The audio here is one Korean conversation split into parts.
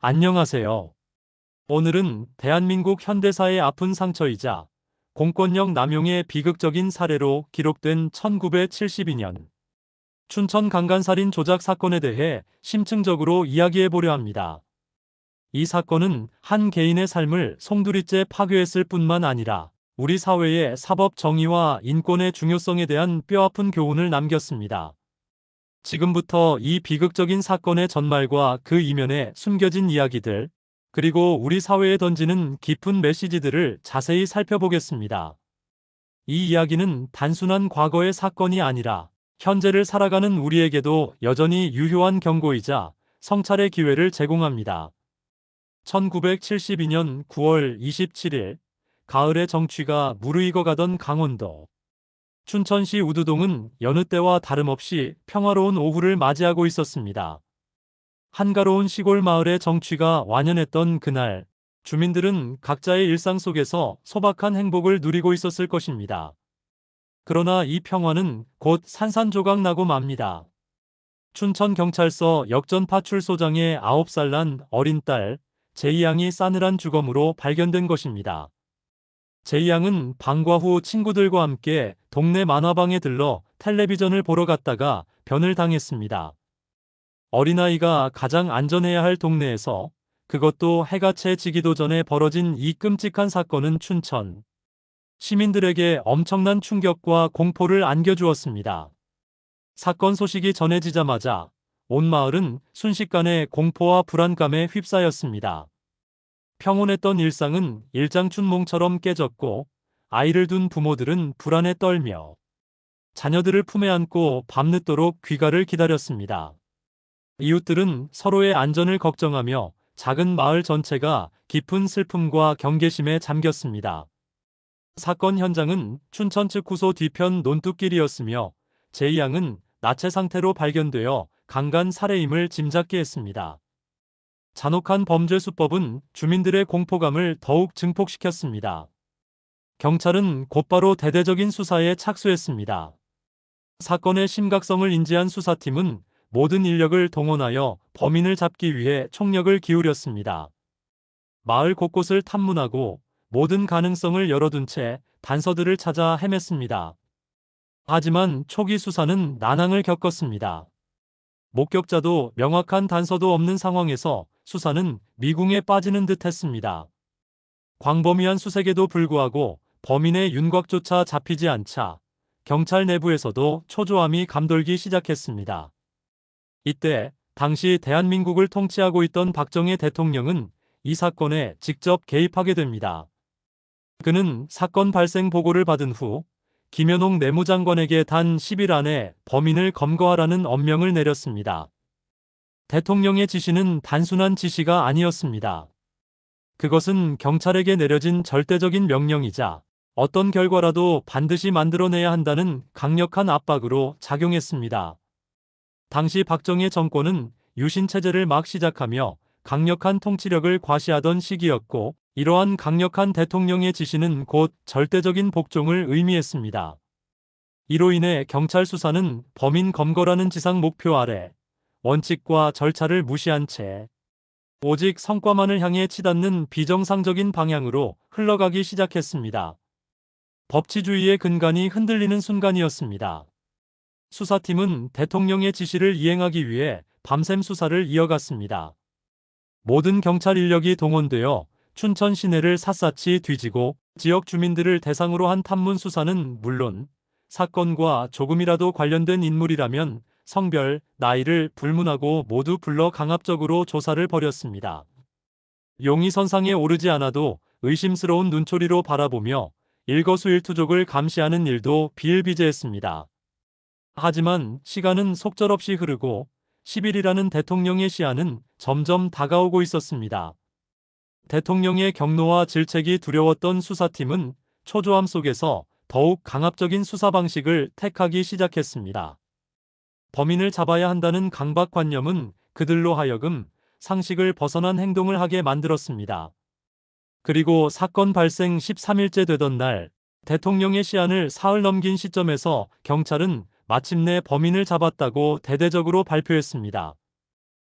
안녕하세요. 오늘은 대한민국 현대사의 아픈 상처이자 공권력 남용의 비극적인 사례로 기록된 1972년 춘천 강간살인 조작 사건에 대해 심층적으로 이야기해 보려 합니다. 이 사건은 한 개인의 삶을 송두리째 파괴했을 뿐만 아니라 우리 사회의 사법 정의와 인권의 중요성에 대한 뼈아픈 교훈을 남겼습니다. 지금부터 이 비극적인 사건의 전말과 그 이면에 숨겨진 이야기들, 그리고 우리 사회에 던지는 깊은 메시지들을 자세히 살펴보겠습니다. 이 이야기는 단순한 과거의 사건이 아니라 현재를 살아가는 우리에게도 여전히 유효한 경고이자 성찰의 기회를 제공합니다. 1972년 9월 27일, 가을의 정취가 무르익어가던 강원도 춘천시 우두동은 여느 때와 다름없이 평화로운 오후를 맞이하고 있었습니다. 한가로운 시골 마을의 정취가 완연했던 그날, 주민들은 각자의 일상 속에서 소박한 행복을 누리고 있었을 것입니다. 그러나 이 평화는 곧 산산조각 나고 맙니다. 춘천경찰서 역전파출소장의 9살 난 어린 딸, 제이양이 싸늘한 주검으로 발견된 것입니다. 제이양은 방과 후 친구들과 함께 동네 만화방에 들러 텔레비전을 보러 갔다가 변을 당했습니다. 어린아이가 가장 안전해야 할 동네에서, 그것도 해가 채 지기도 전에 벌어진 이 끔찍한 사건은 춘천 시민들에게 엄청난 충격과 공포를 안겨주었습니다. 사건 소식이 전해지자마자 온 마을은 순식간에 공포와 불안감에 휩싸였습니다. 평온했던 일상은 일장춘몽처럼 깨졌고, 아이를 둔 부모들은 불안에 떨며 자녀들을 품에 안고 밤늦도록 귀가를 기다렸습니다. 이웃들은 서로의 안전을 걱정하며 작은 마을 전체가 깊은 슬픔과 경계심에 잠겼습니다. 사건 현장은 춘천 측구소 뒤편 논뚝길이었으며, 제이양은 나체 상태로 발견되어 강간 살해임을 짐작케 했습니다. 잔혹한 범죄 수법은 주민들의 공포감을 더욱 증폭시켰습니다. 경찰은 곧바로 대대적인 수사에 착수했습니다. 사건의 심각성을 인지한 수사팀은 모든 인력을 동원하여 범인을 잡기 위해 총력을 기울였습니다. 마을 곳곳을 탐문하고 모든 가능성을 열어둔 채 단서들을 찾아 헤맸습니다. 하지만 초기 수사는 난항을 겪었습니다. 목격자도 명확한 단서도 없는 상황에서 수사는 미궁에 빠지는 듯 했습니다. 광범위한 수색에도 불구하고 범인의 윤곽조차 잡히지 않자 경찰 내부에서도 초조함이 감돌기 시작했습니다. 이때 당시 대한민국을 통치하고 있던 박정희 대통령은 이 사건에 직접 개입하게 됩니다. 그는 사건 발생 보고를 받은 후 김현홍 내무장관에게 단 10일 안에 범인을 검거하라는 엄명을 내렸습니다. 대통령의 지시는 단순한 지시가 아니었습니다. 그것은 경찰에게 내려진 절대적인 명령이자 어떤 결과라도 반드시 만들어내야 한다는 강력한 압박으로 작용했습니다. 당시 박정희 정권은 유신체제를 막 시작하며 강력한 통치력을 과시하던 시기였고, 이러한 강력한 대통령의 지시는 곧 절대적인 복종을 의미했습니다. 이로 인해 경찰 수사는 범인 검거라는 지상 목표 아래 원칙과 절차를 무시한 채 오직 성과만을 향해 치닫는 비정상적인 방향으로 흘러가기 시작했습니다. 법치주의의 근간이 흔들리는 순간이었습니다. 수사팀은 대통령의 지시를 이행하기 위해 밤샘 수사를 이어갔습니다. 모든 경찰 인력이 동원되어 춘천 시내를 샅샅이 뒤지고 지역 주민들을 대상으로 한 탐문 수사는 물론, 사건과 조금이라도 관련된 인물이라면 성별, 나이를 불문하고 모두 불러 강압적으로 조사를 벌였습니다. 용의선상에 오르지 않아도 의심스러운 눈초리로 바라보며 일거수일투족을 감시하는 일도 비일비재했습니다. 하지만 시간은 속절없이 흐르고 10일이라는 대통령의 시한은 점점 다가오고 있었습니다. 대통령의 경로와 질책이 두려웠던 수사팀은 초조함 속에서 더욱 강압적인 수사 방식을 택하기 시작했습니다. 범인을 잡아야 한다는 강박관념은 그들로 하여금 상식을 벗어난 행동을 하게 만들었습니다. 그리고 사건 발생 13일째 되던 날, 대통령의 시한을 사흘 넘긴 시점에서 경찰은 마침내 범인을 잡았다고 대대적으로 발표했습니다.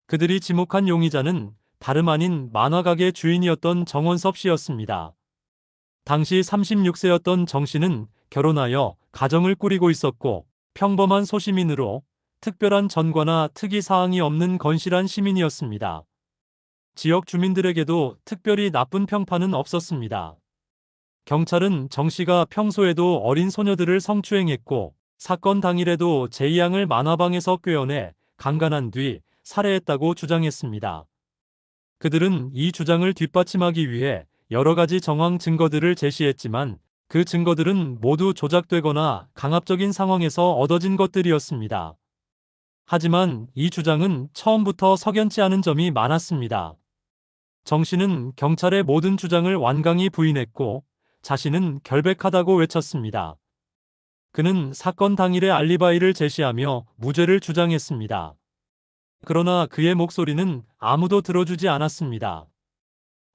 그들이 지목한 용의자는 다름 아닌 만화가게 주인이었던 정원섭 씨였습니다. 당시 36세였던 정 씨는 결혼하여 가정을 꾸리고 있었고 평범한 소시민으로 특별한 전과나 특이 사항이 없는 건실한 시민이었습니다. 지역 주민들에게도 특별히 나쁜 평판은 없었습니다. 경찰은 정 씨가 평소에도 어린 소녀들을 성추행했고 사건 당일에도 제이양을 만화방에서 꿰어내 강간한 뒤 살해했다고 주장했습니다. 그들은 이 주장을 뒷받침하기 위해 여러 가지 정황 증거들을 제시했지만 그 증거들은 모두 조작되거나 강압적인 상황에서 얻어진 것들이었습니다. 하지만 이 주장은 처음부터 석연치 않은 점이 많았습니다. 정 씨는 경찰의 모든 주장을 완강히 부인했고 자신은 결백하다고 외쳤습니다. 그는 사건 당일의 알리바이를 제시하며 무죄를 주장했습니다. 그러나 그의 목소리는 아무도 들어주지 않았습니다.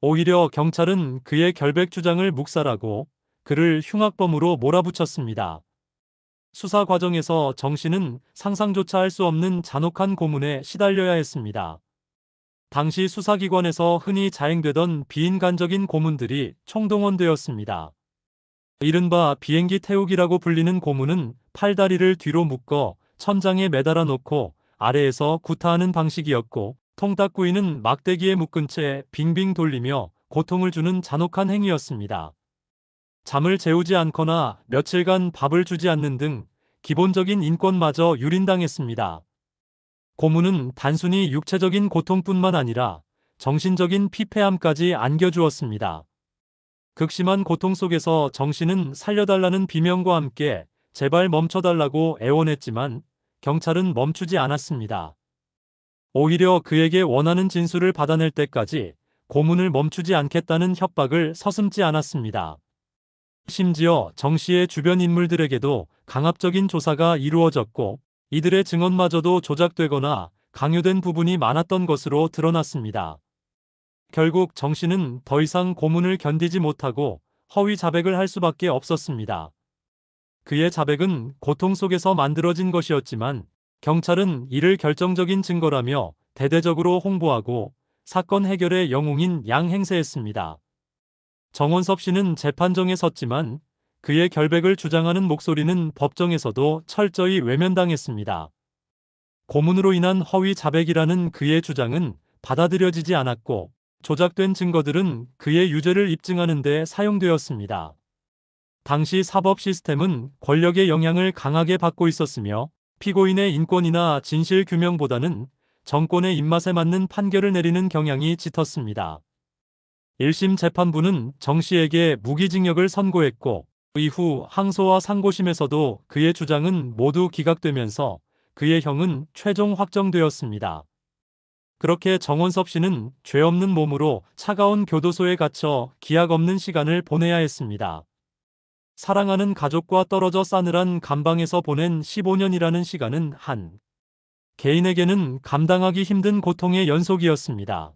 오히려 경찰은 그의 결백 주장을 묵살하고 그를 흉악범으로 몰아붙였습니다. 수사 과정에서 정 씨는 상상조차 할 수 없는 잔혹한 고문에 시달려야 했습니다. 당시 수사기관에서 흔히 자행되던 비인간적인 고문들이 총동원되었습니다. 이른바 비행기 태우기라고 불리는 고문은 팔다리를 뒤로 묶어 천장에 매달아 놓고 아래에서 구타하는 방식이었고 통닭구이는 막대기에 묶은 채 빙빙 돌리며 고통을 주는 잔혹한 행위였습니다. 잠을 재우지 않거나 며칠간 밥을 주지 않는 등 기본적인 인권마저 유린당했습니다. 고문은 단순히 육체적인 고통뿐만 아니라 정신적인 피폐함까지 안겨주었습니다. 극심한 고통 속에서 정 씨는 살려달라는 비명과 함께 제발 멈춰달라고 애원했지만 경찰은 멈추지 않았습니다. 오히려 그에게 원하는 진술을 받아낼 때까지 고문을 멈추지 않겠다는 협박을 서슴지 않았습니다. 심지어 정 씨의 주변 인물들에게도 강압적인 조사가 이루어졌고 이들의 증언마저도 조작되거나 강요된 부분이 많았던 것으로 드러났습니다. 결국 정 씨는 더 이상 고문을 견디지 못하고 허위 자백을 할 수밖에 없었습니다. 그의 자백은 고통 속에서 만들어진 것이었지만 경찰은 이를 결정적인 증거라며 대대적으로 홍보하고 사건 해결의 영웅인 양 행세했습니다. 정원섭 씨는 재판정에 섰지만 그의 결백을 주장하는 목소리는 법정에서도 철저히 외면당했습니다. 고문으로 인한 허위 자백이라는 그의 주장은 받아들여지지 않았고 조작된 증거들은 그의 유죄를 입증하는 데 사용되었습니다. 당시 사법 시스템은 권력의 영향을 강하게 받고 있었으며 피고인의 인권이나 진실 규명보다는 정권의 입맛에 맞는 판결을 내리는 경향이 짙었습니다. 1심 재판부는 정 씨에게 무기징역을 선고했고 이후 항소와 상고심에서도 그의 주장은 모두 기각되면서 그의 형은 최종 확정되었습니다. 그렇게 정원섭 씨는 죄 없는 몸으로 차가운 교도소에 갇혀 기약 없는 시간을 보내야 했습니다. 사랑하는 가족과 떨어져 싸늘한 감방에서 보낸 15년이라는 시간은 한 개인에게는 감당하기 힘든 고통의 연속이었습니다.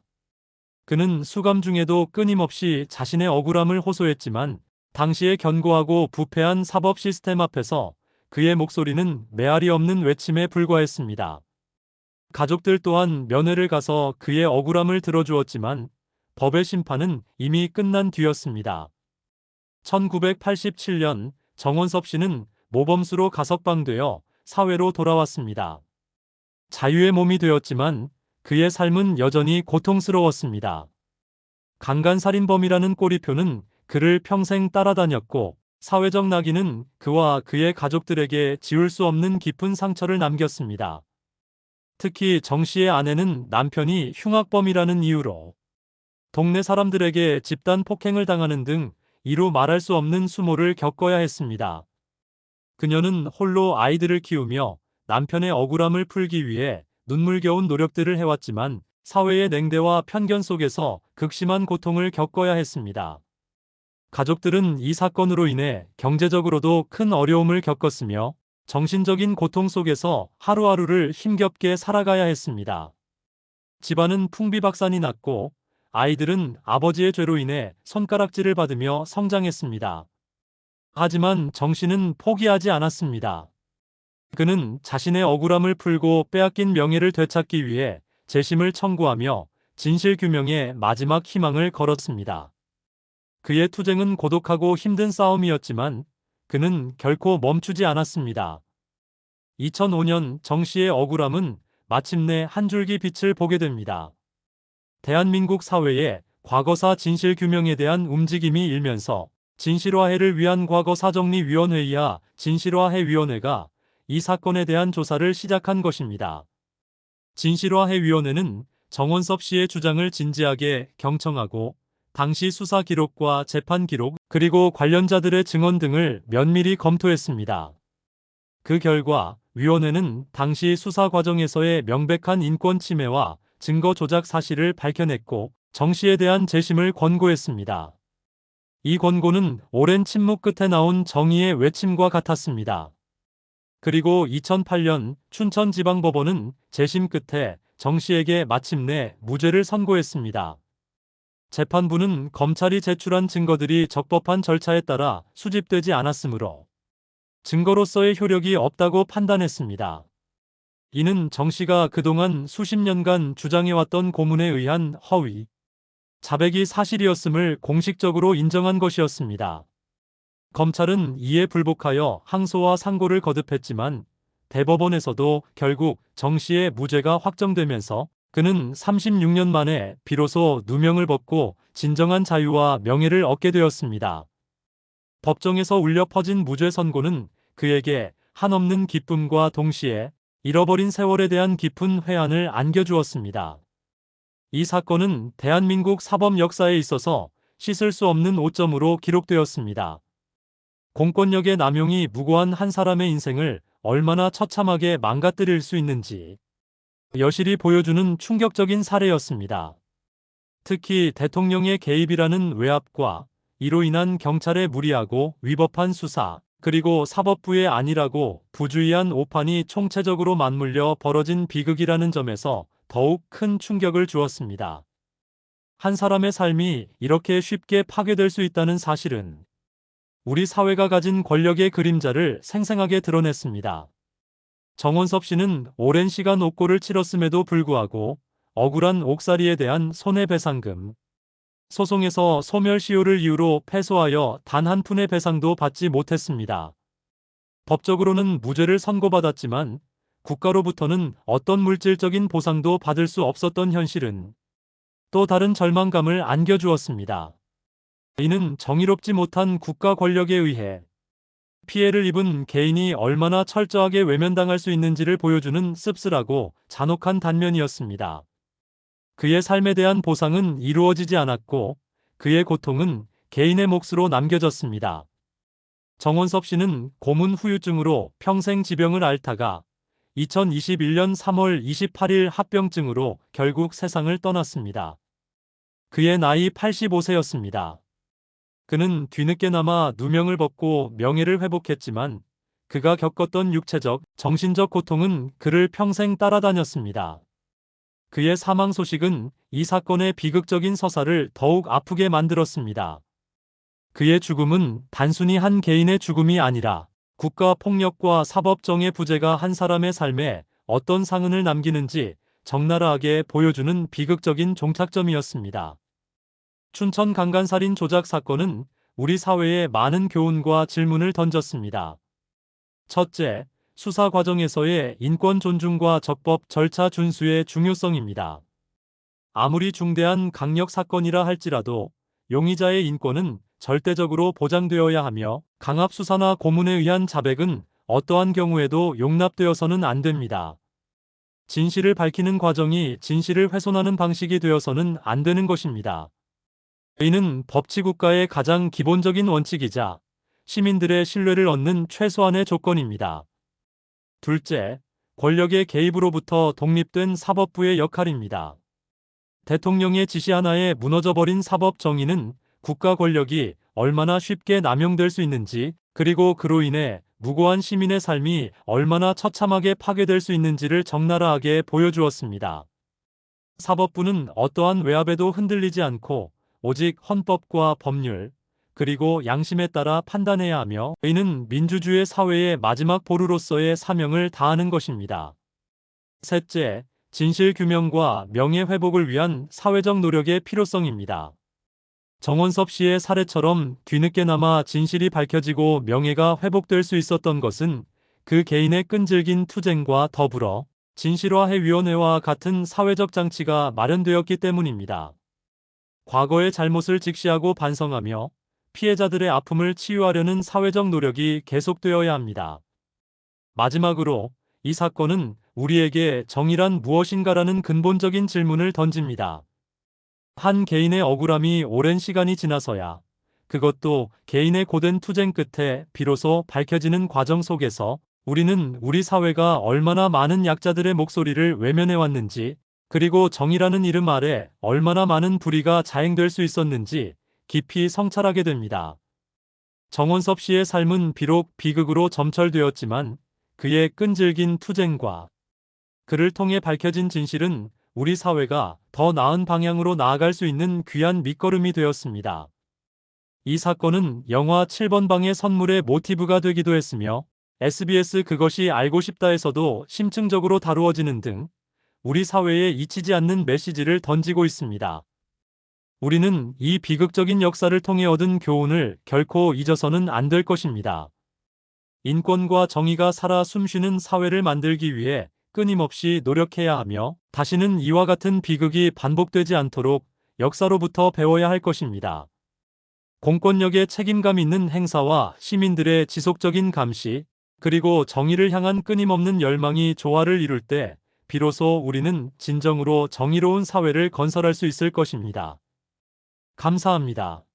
그는 수감 중에도 끊임없이 자신의 억울함을 호소했지만 당시의 견고하고 부패한 사법 시스템 앞에서 그의 목소리는 메아리 없는 외침에 불과했습니다. 가족들 또한 면회를 가서 그의 억울함을 들어주었지만 법의 심판은 이미 끝난 뒤였습니다. 1987년 정원섭 씨는 모범수로 가석방되어 사회로 돌아왔습니다. 자유의 몸이 되었지만 그의 삶은 여전히 고통스러웠습니다. 강간살인범이라는 꼬리표는 그를 평생 따라다녔고 사회적 낙인은 그와 그의 가족들에게 지울 수 없는 깊은 상처를 남겼습니다. 특히 정 씨의 아내는 남편이 흉악범이라는 이유로 동네 사람들에게 집단 폭행을 당하는 등 이루 말할 수 없는 수모를 겪어야 했습니다. 그녀는 홀로 아이들을 키우며 남편의 억울함을 풀기 위해 눈물겨운 노력들을 해왔지만 사회의 냉대와 편견 속에서 극심한 고통을 겪어야 했습니다. 가족들은 이 사건으로 인해 경제적으로도 큰 어려움을 겪었으며 정신적인 고통 속에서 하루하루를 힘겹게 살아가야 했습니다. 집안은 풍비박산이 났고 아이들은 아버지의 죄로 인해 손가락질을 받으며 성장했습니다. 하지만 정 씨는 포기하지 않았습니다. 그는 자신의 억울함을 풀고 빼앗긴 명예를 되찾기 위해 재심을 청구하며 진실규명에 마지막 희망을 걸었습니다. 그의 투쟁은 고독하고 힘든 싸움이었지만 그는 결코 멈추지 않았습니다. 2005년 정 씨의 억울함은 마침내 한 줄기 빛을 보게 됩니다. 대한민국 사회에 과거사 진실규명에 대한 움직임이 일면서 진실화해를 위한 과거사정리위원회이야 진실화해위원회가 이 사건에 대한 조사를 시작한 것입니다. 진실화해위원회는 정원섭 씨의 주장을 진지하게 경청하고 당시 수사 기록과 재판 기록 그리고 관련자들의 증언 등을 면밀히 검토했습니다. 그 결과 위원회는 당시 수사 과정에서의 명백한 인권 침해와 증거 조작 사실을 밝혀냈고 정 씨에 대한 재심을 권고했습니다. 이 권고는 오랜 침묵 끝에 나온 정의의 외침과 같았습니다. 그리고 2008년 춘천지방법원은 재심 끝에 정 씨에게 마침내 무죄를 선고했습니다. 재판부는 검찰이 제출한 증거들이 적법한 절차에 따라 수집되지 않았으므로 증거로서의 효력이 없다고 판단했습니다. 이는 정 씨가 그동안 수십 년간 주장해왔던 고문에 의한 허위, 자백이 사실이었음을 공식적으로 인정한 것이었습니다. 검찰은 이에 불복하여 항소와 상고를 거듭했지만 대법원에서도 결국 정 씨의 무죄가 확정되면서 그는 36년 만에 비로소 누명을 벗고 진정한 자유와 명예를 얻게 되었습니다. 법정에서 울려 퍼진 무죄 선고는 그에게 한없는 기쁨과 동시에 잃어버린 세월에 대한 깊은 회한을 안겨주었습니다. 이 사건은 대한민국 사법 역사에 있어서 씻을 수 없는 오점으로 기록되었습니다. 공권력의 남용이 무고한 한 사람의 인생을 얼마나 처참하게 망가뜨릴 수 있는지 여실히 보여주는 충격적인 사례였습니다. 특히 대통령의 개입이라는 외압과 이로 인한 경찰의 무리하고 위법한 수사, 그리고 사법부의 안일하고 부주의한 오판이 총체적으로 맞물려 벌어진 비극이라는 점에서 더욱 큰 충격을 주었습니다. 한 사람의 삶이 이렇게 쉽게 파괴될 수 있다는 사실은 우리 사회가 가진 권력의 그림자를 생생하게 드러냈습니다. 정원섭 씨는 오랜 시간 옥고를 치렀음에도 불구하고 억울한 옥살이에 대한 손해배상금, 소송에서 소멸시효를 이유로 패소하여 단 한 푼의 배상도 받지 못했습니다. 법적으로는 무죄를 선고받았지만 국가로부터는 어떤 물질적인 보상도 받을 수 없었던 현실은 또 다른 절망감을 안겨주었습니다. 이는 정의롭지 못한 국가 권력에 의해 피해를 입은 개인이 얼마나 철저하게 외면당할 수 있는지를 보여주는 씁쓸하고 잔혹한 단면이었습니다. 그의 삶에 대한 보상은 이루어지지 않았고 그의 고통은 개인의 몫으로 남겨졌습니다. 정원섭 씨는 고문 후유증으로 평생 지병을 앓다가 2021년 3월 28일 합병증으로 결국 세상을 떠났습니다. 그의 나이 85세였습니다. 그는 뒤늦게나마 누명을 벗고 명예를 회복했지만 그가 겪었던 육체적, 정신적 고통은 그를 평생 따라다녔습니다. 그의 사망 소식은 이 사건의 비극적인 서사를 더욱 아프게 만들었습니다. 그의 죽음은 단순히 한 개인의 죽음이 아니라 국가 폭력과 사법정의 부재가 한 사람의 삶에 어떤 상흔을 남기는지 적나라하게 보여주는 비극적인 종착점이었습니다. 춘천 강간살인 조작 사건은 우리 사회에 많은 교훈과 질문을 던졌습니다. 첫째, 수사 과정에서의 인권 존중과 적법 절차 준수의 중요성입니다. 아무리 중대한 강력 사건이라 할지라도 용의자의 인권은 절대적으로 보장되어야 하며 강압 수사나 고문에 의한 자백은 어떠한 경우에도 용납되어서는 안 됩니다. 진실을 밝히는 과정이 진실을 훼손하는 방식이 되어서는 안 되는 것입니다. 이는 법치국가의 가장 기본적인 원칙이자 시민들의 신뢰를 얻는 최소한의 조건입니다. 둘째, 권력의 개입으로부터 독립된 사법부의 역할입니다. 대통령의 지시 하나에 무너져버린 사법 정의는 국가 권력이 얼마나 쉽게 남용될 수 있는지, 그리고 그로 인해 무고한 시민의 삶이 얼마나 처참하게 파괴될 수 있는지를 적나라하게 보여주었습니다. 사법부는 어떠한 외압에도 흔들리지 않고 오직 헌법과 법률, 그리고 양심에 따라 판단해야 하며 이는 민주주의 사회의 마지막 보루로서의 사명을 다하는 것입니다. 셋째, 진실 규명과 명예 회복을 위한 사회적 노력의 필요성입니다. 정원섭 씨의 사례처럼 뒤늦게나마 진실이 밝혀지고 명예가 회복될 수 있었던 것은 그 개인의 끈질긴 투쟁과 더불어 진실화해위원회와 같은 사회적 장치가 마련되었기 때문입니다. 과거의 잘못을 직시하고 반성하며 피해자들의 아픔을 치유하려는 사회적 노력이 계속되어야 합니다. 마지막으로 이 사건은 우리에게 정의란 무엇인가라는 근본적인 질문을 던집니다. 한 개인의 억울함이 오랜 시간이 지나서야, 그것도 개인의 고된 투쟁 끝에 비로소 밝혀지는 과정 속에서 우리는 우리 사회가 얼마나 많은 약자들의 목소리를 외면해왔는지, 그리고 정의라는 이름 아래 얼마나 많은 불의가 자행될 수 있었는지 깊이 성찰하게 됩니다. 정원섭 씨의 삶은 비록 비극으로 점철되었지만 그의 끈질긴 투쟁과 그를 통해 밝혀진 진실은 우리 사회가 더 나은 방향으로 나아갈 수 있는 귀한 밑거름이 되었습니다. 이 사건은 영화 7번 방의 선물의 모티브가 되기도 했으며 SBS 그것이 알고 싶다에서도 심층적으로 다루어지는 등 우리 사회에 잊히지 않는 메시지를 던지고 있습니다. 우리는 이 비극적인 역사를 통해 얻은 교훈을 결코 잊어서는 안 될 것입니다. 인권과 정의가 살아 숨쉬는 사회를 만들기 위해 끊임없이 노력해야 하며 다시는 이와 같은 비극이 반복되지 않도록 역사로부터 배워야 할 것입니다. 공권력의 책임감 있는 행사와 시민들의 지속적인 감시, 그리고 정의를 향한 끊임없는 열망이 조화를 이룰 때 비로소 우리는 진정으로 정의로운 사회를 건설할 수 있을 것입니다. 감사합니다.